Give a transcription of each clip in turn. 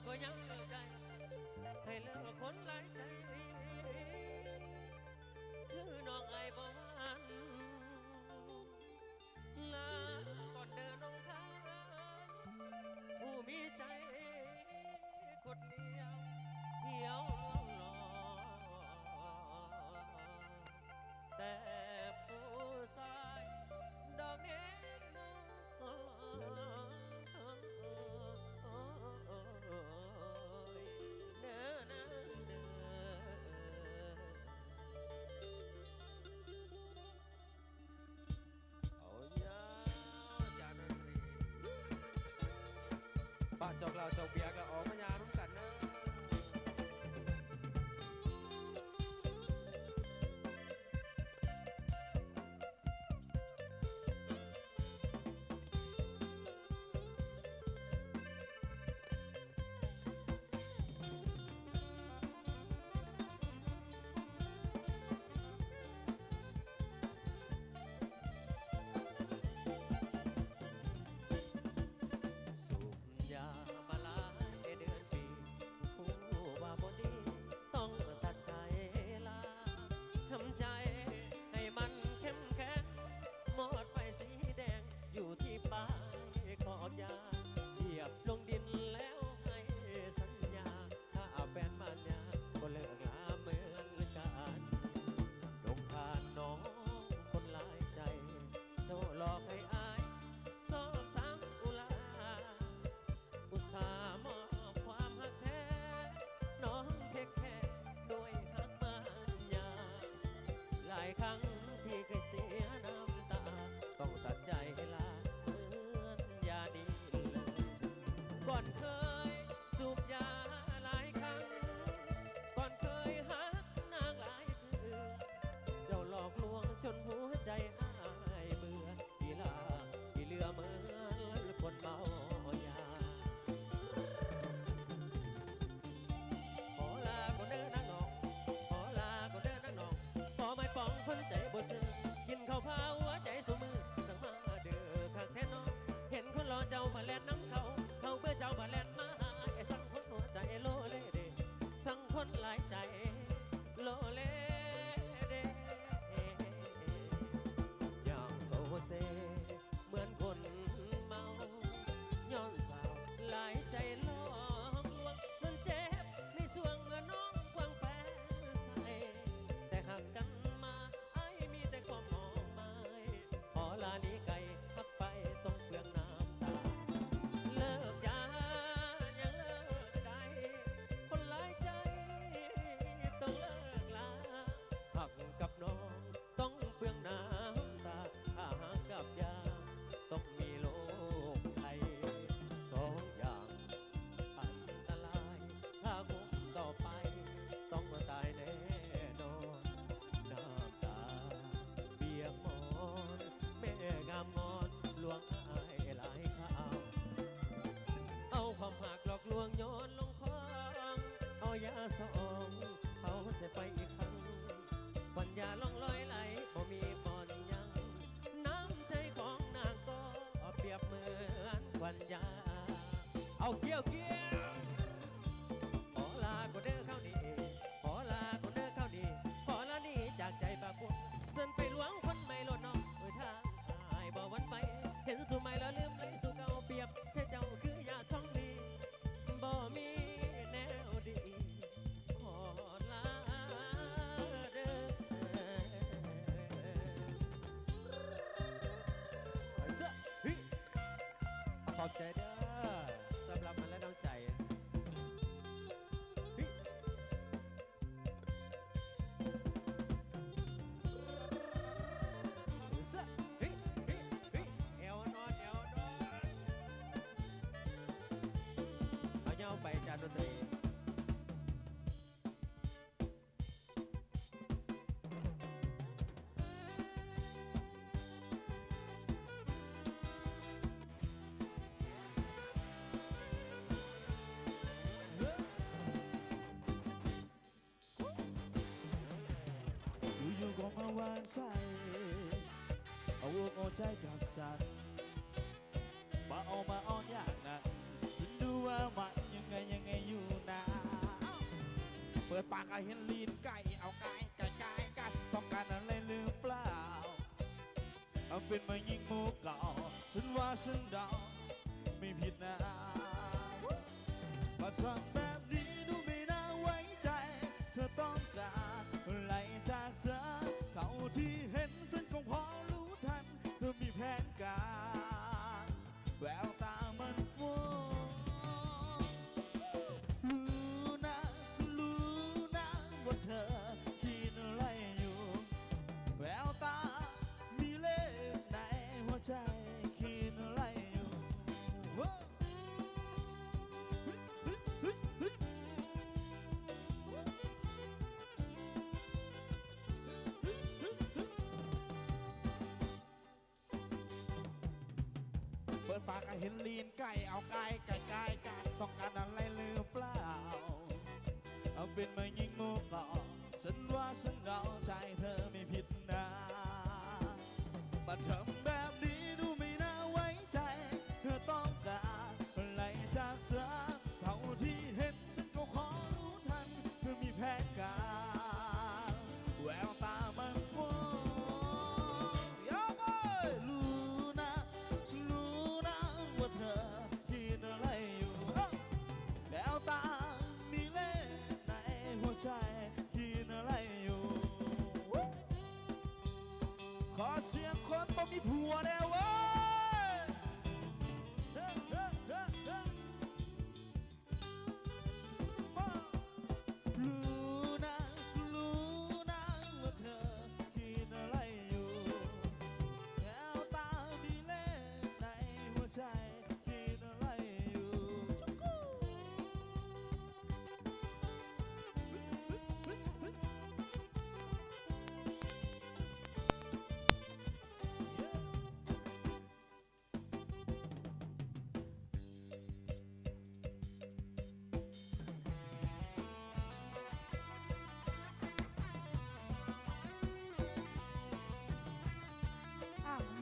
ก็ยังเลิกได้ให้เลิกคนหลายใจคือน้องไอ้บ่วันลาก่อนเดินน้องค้าผู้มีใจกดเลี้ยวเหี่ยวลวงหลอแต่ผู้ชายดอกนี้น้องเนื้อเนื้อเนื้อเอายาวจานดนตรีปะจอกเราจอกเบียร์ก็ออกมายาร่วมกันนะยามาลายเดือนปีผู้ว่าบ่ดีต้องตัดใจลาทำใจให้มันเข้มแข็งหมดไฟสีแดงอยู่ที่ปลายขอบยาเหยียบลงดินแล้วให้สัญญาถ้าแฟนมันยาก็เลิกลาเหมือนกันลงทานน้องคนหลายใจเจ้าหลอกให้อายซอกซ้ำอุลาอุตส่าห์มอบความหักแท้น้องเทคแค่ด้วยทักมันยาหลายครั้งที่เคยเสียน้ำตาต้องตัดใจลาเหมือนยาดีเลยก่อนเคยสูบยาหลายครั้งก่อนเคยหักนางหลายเถื่อเจ้าหลอกลวงจนหัวใจอ้ายเบื่อที่ลาที่เหลือเหมือนคนเมายาขอลาก็เดินนั่งนองขอลาก็เดินนั่งนองขอไม่ป้องคนใจบ่ซื่อกินข้าวพาหัวใจสูมือสั่งมาเด้อข้างแท้น้องเห็นคนรอเจ้ามาแล่นน้ำเขาเบื่อเจ้ามาแล่นมาหาไอ้สั่งคนหัวใจโลเลเดสั่งคนหลายใจโลเลเดอย่างโซเซเหมือนคนเมาย้อนสาวหลายใจหลอกลวงมันเจ็บในสวงน้องควงแฟนใส่แต่หากกันมาไอ้มีแต่ความมองไม่ขอลานี้ไกลพักไปต้องเปลืองน้ำตาเลิกยายังเลิกได้คนหลายใจต้องเลิกลาหักกับน้องต้องเปลืองน้ำตาถ้าหักกับยาต้องมีโรคภัยสองอย่างอันตรายถ้าคงต่อไปต้องตายแน่นอนน้ำตาเบียกหมอนแม่งามงอนลวงอายหลายข้าวเอาความหักหลอกลวงโยนลงคลองเอายาสองเขาเสียไปอีกครั้งปัญญาล่องลอยไหลบ่มีบ่อนยังน้ำใจของนางก็เปรียบเหมือนควันยาเอาเกี่ยวขอลาก็เด้อเข้าดีขอลาก็เด้อเข้าดีขอลานี่จากใจปากบุญเส้นไปหลวงคนไม่ลดน้องทางอายบ่วันไปเห็นสู่ไม่แล้วลืมเลยสู่เก่าเปรียบใช่เจ้าคือยาช่องดีบ่มีแนวดีขอลาเด้อขอบใจเด้อสำหรับมันและน้องใจเอวนอนเอาเงาไปจานดนตรีอยู่ๆก็มาวางใจเอาอกเอาใจกับฉันมาเอามาอ้อนอย่างนั้นดูว่ามันยังไง ากก็เห็นลีนไก่เอาไก่ต้องการอะไรหรือเปล่าเอาเป็นมายิงมุกเก่าฉันว่าฉันเดาไม่ผิดนะมาทำแบบนี้ดูไม่น่าไว้ใจเธอต้องการอะไรจากฉันเขาที่เห็นฉันคงพอรู้ทันเธอมีแผนการแววตามันฟ้องรู้นะฉันรู้นะว่าเธอคิดอะไรอยู่แววตามีเล่ห์ในหัวใจคิดอะไรอยู่เปิดปากก็เห็นลีนไก่เอาไก่ต้องการอะไรหรือเปล่าเอาเป็นมายิงมุกเก่าฉันว่าฉันเดาใจเธอไม่ผิดนะมาทำแบบนี้ดูไม่น่าไว้ใจเธอต้องการอะไรจากฉันเท่าที่เห็นฉันก็ขอรู้ทันเธอมีแผนการแววตามันฟ้องยอมไปรู้นะฉันรู้นะว่าเธอคิดอะไรอยู่แววตามีเล่ห์ในหัวใจคิดอะไรอยู่ขอเสียงคนบ่มีผัวแล้วเว้ยรู้นะฉันรู้นะว่าเธอคิดอะไรอยู่แววตามีเล่ห์ในหัวใจคิดอะไรอยู่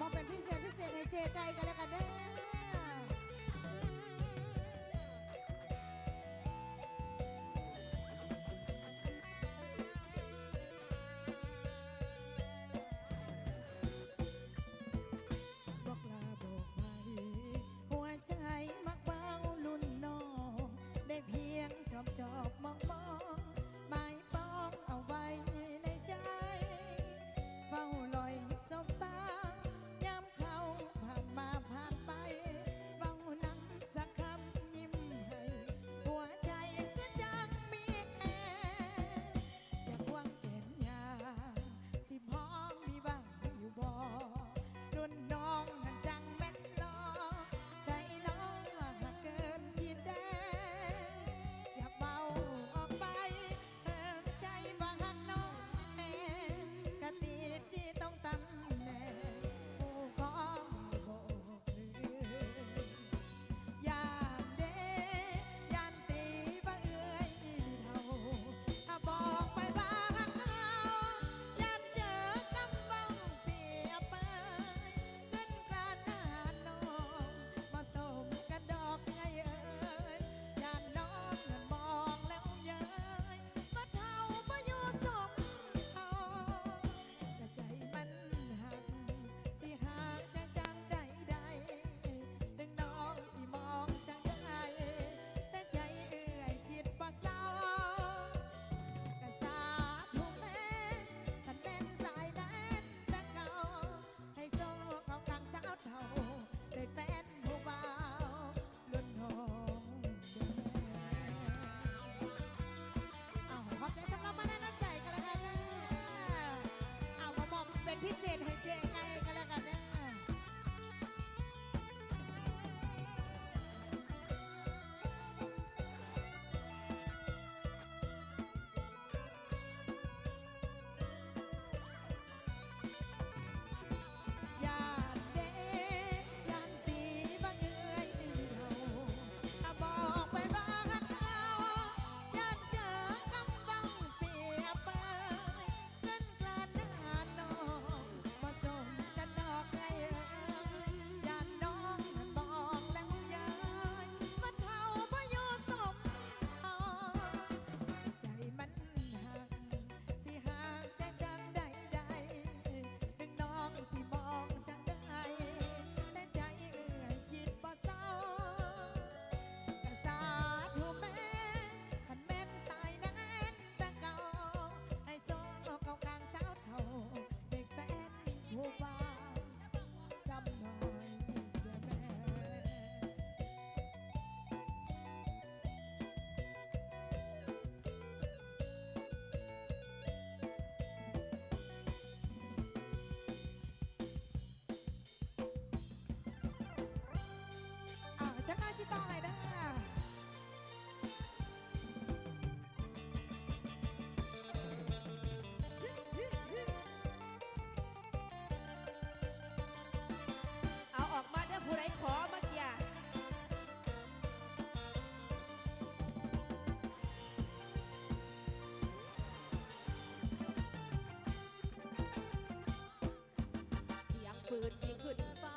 มาเป็นพิเศษในเจไกกันแล้วกันเด้อบอกลาบอกไปหัวใจมักเบาลุ่นนองได้เพียงจอบมองหมายปองเอาไว้ในใจเฝ้าลอยสบตายามเขาผ่านมาผ่านไป ต่อให้ได้อ เอาออกมาเด้อผู้ใดขอเมื่อกี้เสียงปืนยิงขึ้นฟ้า